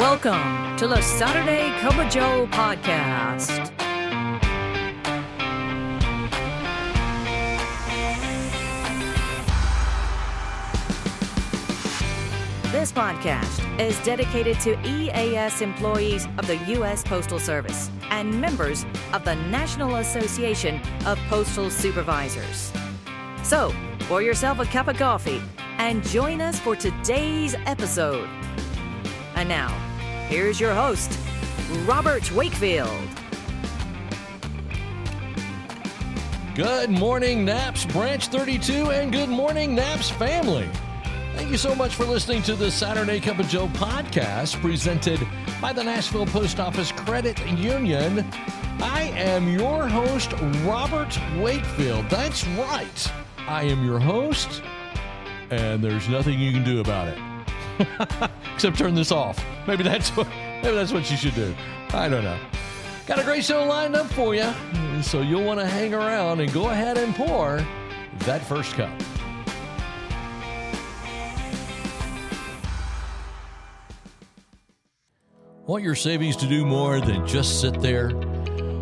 Welcome to the Saturday Cup of Joe podcast. This podcast is dedicated to EAS employees of the U.S. Postal Service and members of the National Association of Postal Supervisors. So, pour yourself a cup of coffee and join us for today's episode. And now, here's your host, Robert Wakefield. Good morning, NAPS Branch 32, and good morning, NAPS family. Thank you so much for listening to the Saturday Cup of Joe podcast presented by the Nashville Post Office Credit Union. I am your host, Robert Wakefield. That's right. I am your host, and there's nothing you can do about it. Except turn this off. Maybe that's what you should do. I don't know. Got a great show lined up for you, so you'll want to hang around and go ahead and pour that first cup. Want your savings to do more than just sit there?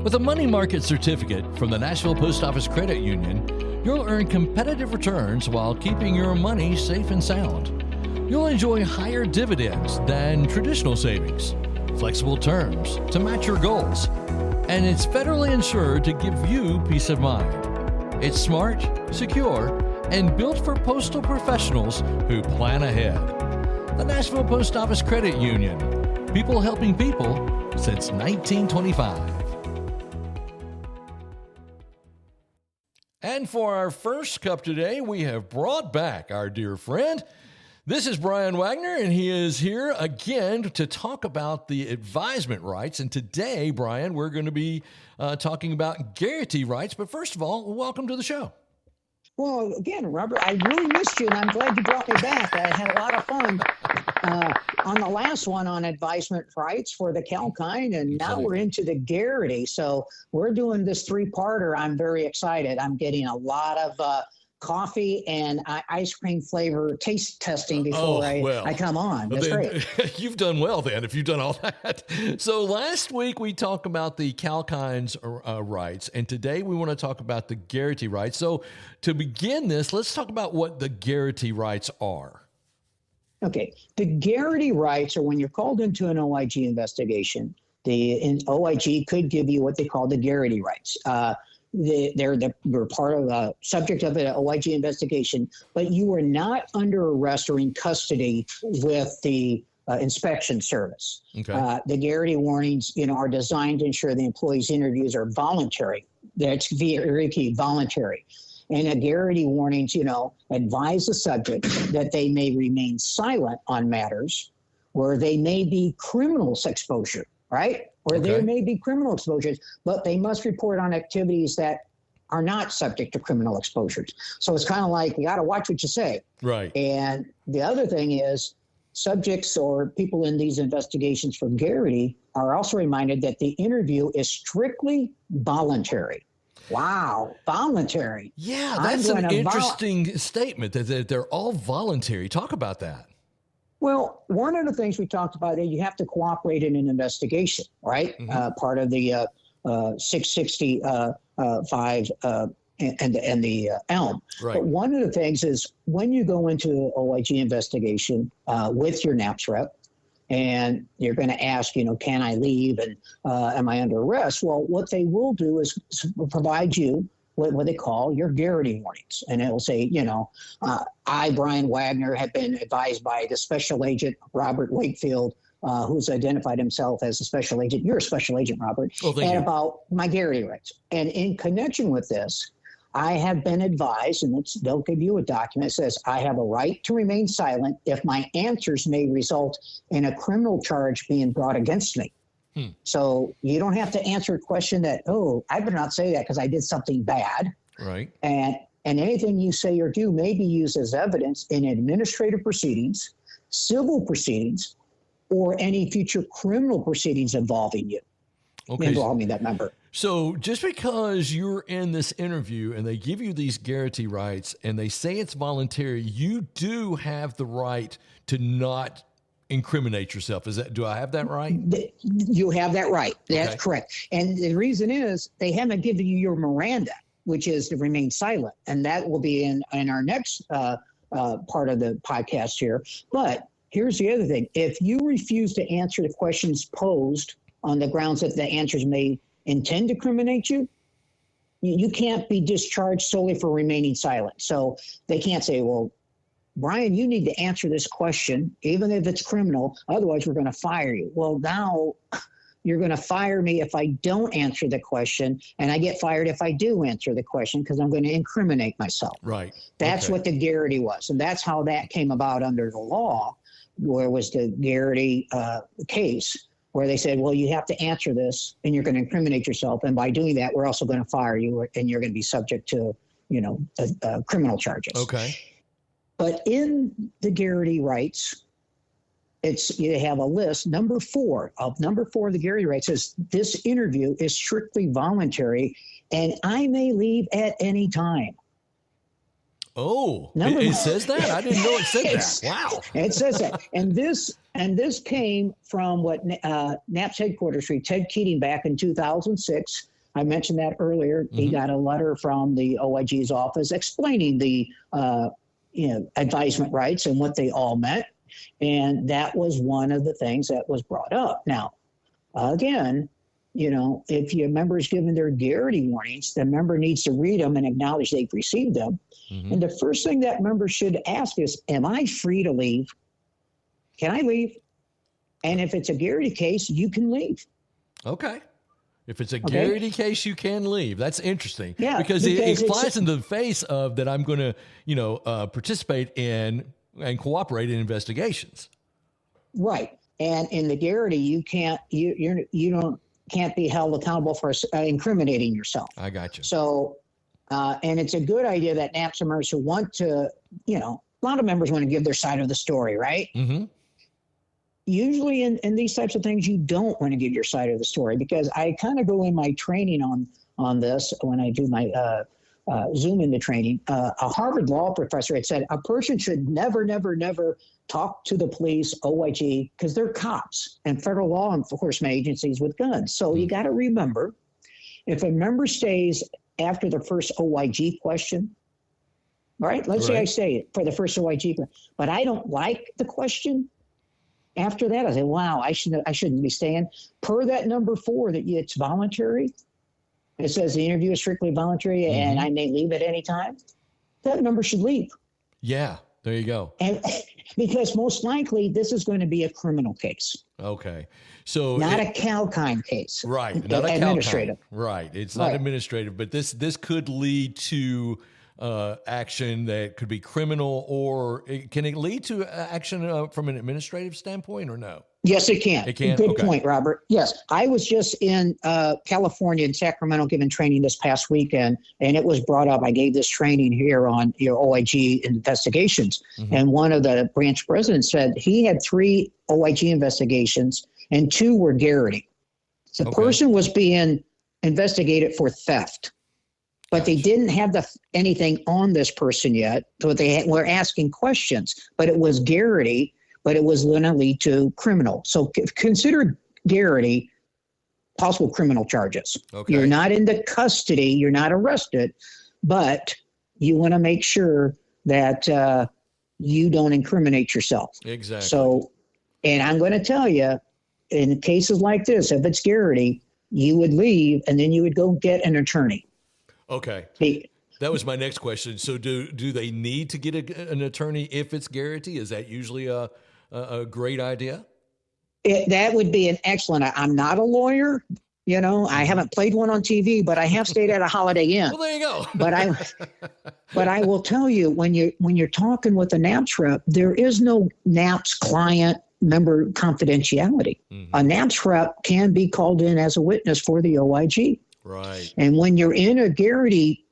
With a money market certificate from the Nashville Post Office Credit Union, you'll earn competitive returns while keeping your money safe and sound. You'll enjoy higher dividends than traditional savings, flexible terms to match your goals, and it's federally insured to give you peace of mind. It's smart, secure, and built for postal professionals who plan ahead. The Nashville Post Office Credit Union. People helping people since 1925. And for our first cup today, we have brought back our dear friend. This is Brian Wagner, and he is here again to talk about the Advisement Rights. And today, Brian, we're going to be talking about Garrity Rights. But first of all, welcome to the show. Well, again, Robert, I really missed you, and I'm glad you brought me back. I had a lot of fun on the last one on Advisement Rights for the Calkine, and now we're into the Garrity. So we're doing this three-parter. I'm very excited. I'm getting a lot of coffee and ice cream flavor taste testing before I come on. That's great. You've done well then, if you've done all that. So last week we talked about the Calkine's rights, and today we want to talk about the Garrity rights. So to begin this, let's talk about what the Garrity rights are. Okay. The Garrity rights are when you're called into an OIG investigation, the OIG could give you what they call the Garrity rights. They're part of the subject of an OIG investigation, but you are not under arrest or in custody with the inspection service. Okay. The Garrity warnings, are designed to ensure the employee's interviews are voluntary. That's very key, voluntary. And a Garrity warnings, advise the subject that they may remain silent on matters where they may be criminal exposure, right? Or there may be criminal exposures, but they must report on activities that are not subject to criminal exposures. So it's kind of like, you got to watch what you say. Right. And the other thing is subjects or people in these investigations for Garrity are also reminded that the interview is strictly voluntary. Wow, voluntary. Yeah, that's an interesting statement that they're all voluntary. Talk about that. Well, one of the things we talked about is you have to cooperate in an investigation, right? Mm-hmm. Part of the 665 and the ELM. Right. But one of the things is when you go into an OIG investigation with your NAPS rep, and you're going to ask, can I leave and am I under arrest? Well, what they will do is provide you what they call your Garrity warnings. And it will say, I, Brian Wagner, have been advised by the special agent, Robert Wakefield, who's identified himself as a special agent. You're a special agent, Robert. Oh, thank you. About my Garrity rights. And in connection with this, I have been advised, and they'll give you a document that says, I have a right to remain silent if my answers may result in a criminal charge being brought against me. So you don't have to answer a question that, I better not say that because I did something bad. Right. And anything you say or do may be used as evidence in administrative proceedings, civil proceedings, or any future criminal proceedings involving you. Involving that member. So just because you're in this interview and they give you these Garrity rights and they say it's voluntary, you do have the right to not incriminate yourself. Do I have that right? You have that right. That's okay. correct. And the reason is they haven't given you your Miranda, which is to remain silent. And that will be in our next part of the podcast here. But here's the other thing. If you refuse to answer the questions posed on the grounds that the answers may intend to incriminate you, you can't be discharged solely for remaining silent. So they can't say, well, Brian, you need to answer this question, even if it's criminal. Otherwise, we're going to fire you. Well, now you're going to fire me if I don't answer the question, and I get fired if I do answer the question because I'm going to incriminate myself. Right. That's what the Garrity was. And that's how that came about under the law, where was the Garrity case, where they said, well, you have to answer this, and you're going to incriminate yourself. And by doing that, we're also going to fire you, and you're going to be subject to, criminal charges. Okay. But in the Garrity Rights, you have a list. Number four of the Garrity Rights says this interview is strictly voluntary, and I may leave at any time. Oh, it says that? I didn't know it said that. Wow. It says that. And this came from what NAP's headquarters, Ted Keating, back in 2006. I mentioned that earlier. Mm-hmm. He got a letter from the OIG's office explaining the advisement rights and what they all meant. And that was one of the things that was brought up. Now, again, if your member is given their Garrity warnings, the member needs to read them and acknowledge they've received them. Mm-hmm. And the first thing that member should ask is, am I free to leave? Can I leave? And if it's a Garrity case, you can leave. Okay. If it's a Garrity case, you can leave. That's interesting. Yeah, because it flies in the face of that I'm going to, participate in and cooperate in investigations. Right. And in the Garrity, you can't be held accountable for incriminating yourself. I got you. So, and it's a good idea that NAPS members who want to, a lot of members want to give their side of the story, right? Mm-hmm. Usually in these types of things, you don't want to give your side of the story, because I kind of go in my training on this when I do my Zoom into training. A Harvard law professor had said a person should never, never, never talk to the police, OIG, because they're cops and federal law enforcement agencies with guns. So you got to remember, if a member stays after the first OIG question, right? Let's say I stay for the first OIG, but I don't like the question. After that, I say, wow, I shouldn't be staying. Per that number 4, that it's voluntary. It says the interview is strictly voluntary, and I may leave at any time. That member should leave. Yeah, there you go. And because most likely this is going to be a criminal case. Okay. So not a CalKine case. Right. Not a administrative. Right. It's not administrative, but this could lead to action that could be criminal, or can it lead to action from an administrative standpoint, or no? Yes, it can. It can. Good point, Robert. Yes. I was just in California, in Sacramento, giving training this past weekend, and it was brought up. I gave this training here on your OIG investigations. Mm-hmm. And one of the branch presidents said he had 3 OIG investigations and 2 were Garrity. The person was being investigated for theft, but they didn't have anything on this person yet. So they were asking questions, but it was Garrity, but it was going to lead to criminal. So consider Garrity possible criminal charges. Okay. You're not in the custody, you're not arrested, but you want to make sure that you don't incriminate yourself. Exactly. So, and I'm going to tell you, in cases like this, if it's Garrity, you would leave and then you would go get an attorney. Okay. That was my next question. So do they need to get an attorney if it's Garrity? Is that usually a great idea? That would be an excellent. I'm not a lawyer. I haven't played one on TV, but I have stayed at a Holiday Inn. Well, there you go. But I will tell you, when you're talking with a NAPS rep, there is no NAPS client member confidentiality. Mm-hmm. A NAPS rep can be called in as a witness for the OIG. Right. And when you're in a Garrity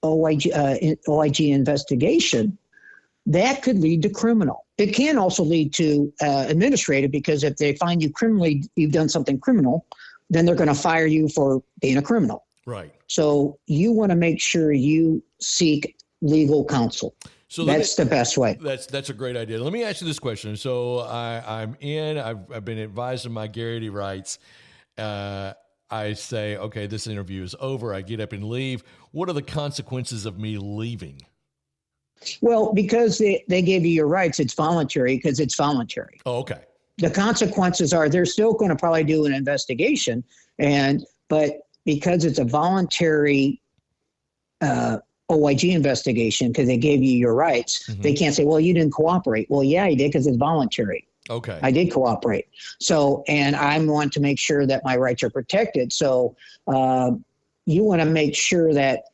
OIG investigation, that could lead to criminal. It can also lead to administrative, because if they find you've done something criminal, then they're going to fire you for being a criminal. Right. So you want to make sure you seek legal counsel. So that's the best way. That's a great idea. Let me ask you this question. So I've been advised of my Garrity Rights. I say, okay, this interview is over. I get up and leave. What are the consequences of me leaving? Well, because they gave you your rights, it's voluntary because it's voluntary. Oh, okay. The consequences are they're still going to probably do an investigation, but because it's a voluntary OIG investigation because they gave you your rights, they can't say, well, you didn't cooperate. Well, yeah, you did because it's voluntary. Okay. I did cooperate. So, and I want to make sure that my rights are protected. So you want to make sure that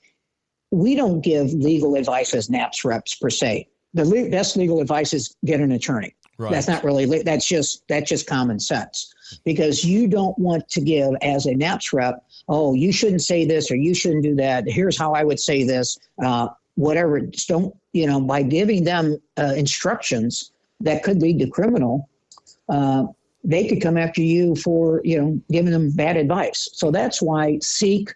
we don't give legal advice as NAPS reps per se. The best legal advice is get an attorney. Right. That's not really, that's just common sense, because you don't want to give as a NAPS rep, oh, you shouldn't say this or you shouldn't do that. Here's how I would say this, whatever. Just don't, by giving them instructions that could lead to criminal, they could come after you for, giving them bad advice. So that's why seek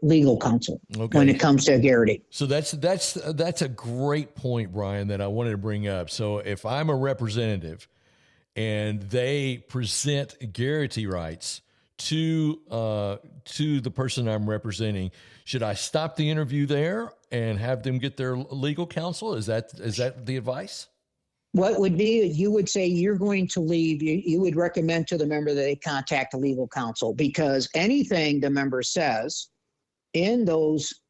legal counsel when it comes to Garrity. So that's a great point, Brian, that I wanted to bring up. So if I'm a representative and they present Garrity Rights to the person I'm representing, should I stop the interview there and have them get their legal counsel? Is that the advice? What would be, you would say you're going to leave, you would recommend to the member that they contact a legal counsel, because anything the member says in those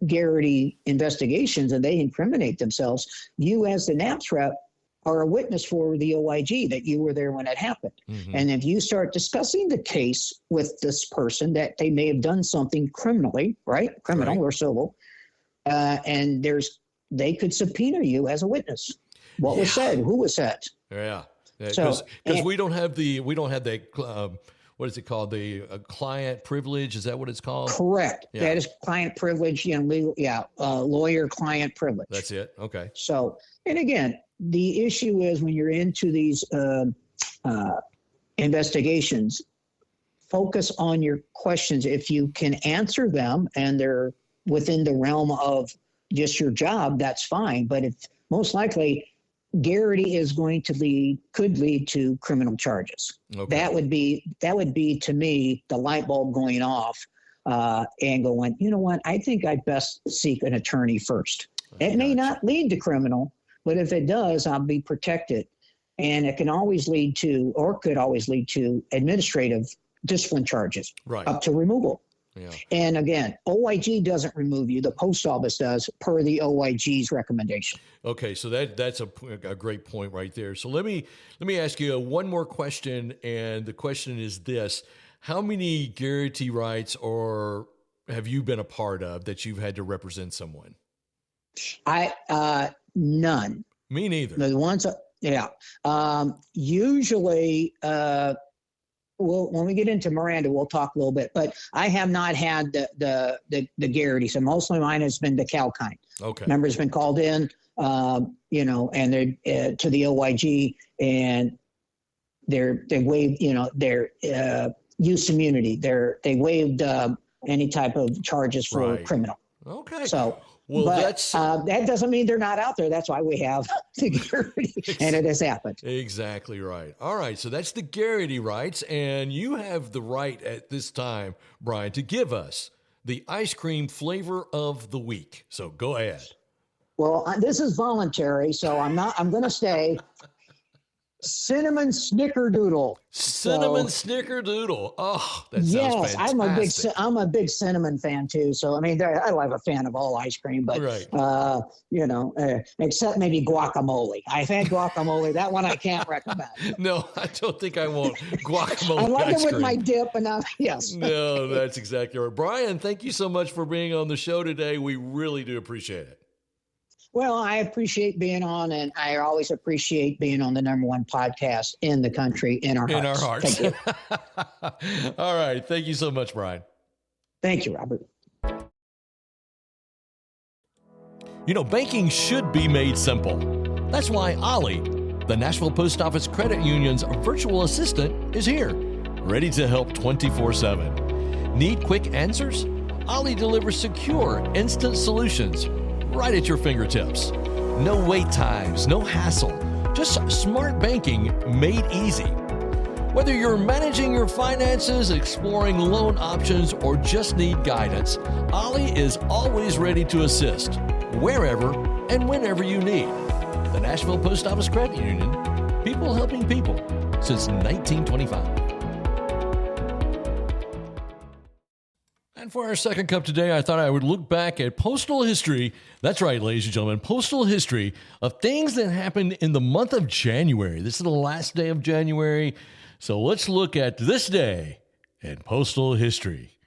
Garrity investigations and they incriminate themselves, you as the NAPS rep are a witness for the OIG that you were there when it happened. And if you start discussing the case with this person that they may have done something criminally, right? Criminal or civil, and they could subpoena you as a witness. What was said? Who was said? Yeah, because we don't have the what is it called? The client privilege? Is that what it's called? Correct. Yeah. That is client privilege. Legal. Yeah, lawyer-client privilege. That's it. Okay. So, and again, the issue is when you're into these investigations, focus on your questions. If you can answer them and they're within the realm of just your job, that's fine. But if most likely Garrity is going to could lead to criminal charges. Okay. That would be to me the light bulb going off and going, you know what? I think I'd best seek an attorney first. It may not lead to criminal, but if it does, I'll be protected. And it can always lead to, or could always lead to, administrative discipline charges, up to removal. Yeah. And again, OIG doesn't remove you. The post office does, per the OIG's recommendation. Okay, so that's a great point right there. So let me ask you one more question, and the question is this: how many Garrity Rights have you been a part of that you've had to represent someone? None. Me neither. The ones, usually. When we get into Miranda, we'll talk a little bit, but I have not had the Garrity. So mostly mine has been the Cal kind. Okay. Members been called in, and they're to the OIG, and they waived, their use immunity. They waived any type of charges for criminal. Okay. So. Well, that doesn't mean they're not out there. That's why we have the Garrity, and it has happened. Exactly right. All right, so that's the Garrity Rights, and you have the right at this time, Brian, to give us the ice cream flavor of the week. So go ahead. Well, this is voluntary, so I'm going to stay cinnamon snickerdoodle. Cinnamon snickerdoodle. Oh, that sounds fantastic. I'm a big cinnamon fan too. So I mean, I'm a fan of all ice cream, but except maybe guacamole. I've had guacamole. That one I can't recommend. No, I don't think I want guacamole. I like it with my dip, and yes. No, that's exactly right. Brian, thank you so much for being on the show today. We really do appreciate it. Well, I appreciate being on, and I always appreciate being on the #1 podcast in the country, in our hearts. Thank you. All right. Thank you so much, Brian. Thank you, Robert. Banking should be made simple. That's why Ollie, the Nashville Post Office Credit Union's virtual assistant, is here, ready to help 24/7. Need quick answers? Ollie delivers secure, instant solutions right at your fingertips. No wait times, no hassle, just smart banking made easy. Whether you're managing your finances, exploring loan options, or just need guidance, Ollie is always ready to assist, wherever and whenever you need. The Nashville Post Office Credit Union, people helping people since 1925. And for our second cup today, I thought I would look back at postal history. That's right, ladies and gentlemen, postal history of things that happened in the month of January. This is the last day of January. So let's look at this day in postal history.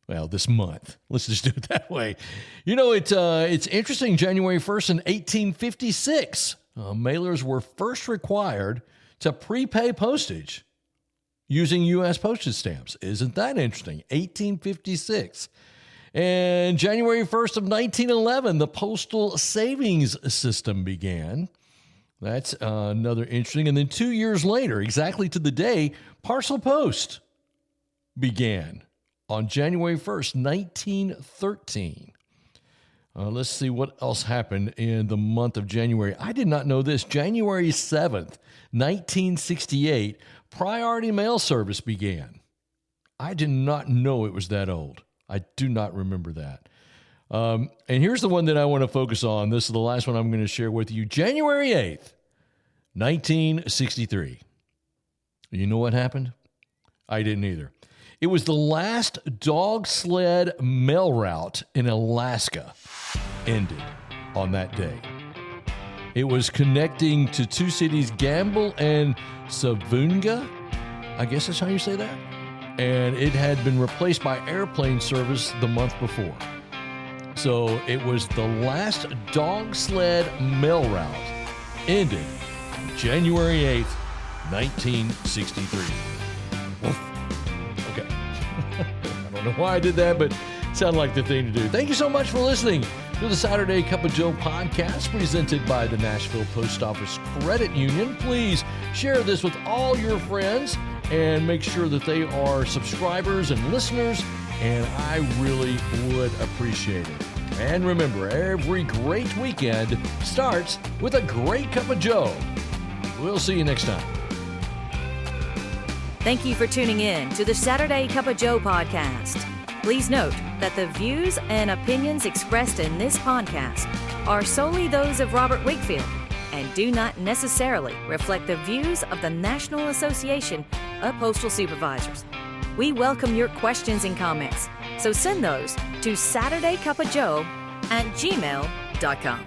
Well, this month. Let's just do it that way. You know, it's interesting. January 1st in 1856, mailers were first required to prepay postage using U.S. postage stamps. Isn't that interesting? 1856. And January 1st of 1911, the postal savings system began. That's another interesting. And then 2 years later, exactly to the day, parcel post began on January 1st, 1913. Let's see what else happened in the month of January. I did not know this. January 7th, 1968, priority mail service began. I did not know it was that old. I do not remember that. And here's the one that I want to focus on. This is the last one I'm going to share with you. January 8th, 1963. You know what happened? I didn't either. It was the last dog sled mail route in Alaska ended on that day. It was connecting to two cities, Gamble and Savunga. I guess that's how you say that. And it had been replaced by airplane service the month before. So it was the last dog sled mail route ended January 8th, 1963. Oof. Okay. I don't know why I did that, but it sounded like the thing to do. Thank you so much for listening to the Saturday Cup of Joe podcast presented by the Nashville Post Office Credit Union. Please share this with all your friends and make sure that they are subscribers and listeners, and I really would appreciate it. And remember, every great weekend starts with a great cup of Joe. We'll see you next time. Thank you for tuning in to the Saturday Cup of Joe podcast. Please note that the views and opinions expressed in this podcast are solely those of Robert Wakefield and do not necessarily reflect the views of the National Association of Postal Supervisors. We welcome your questions and comments, so send those to SaturdayCupofJoe@gmail.com.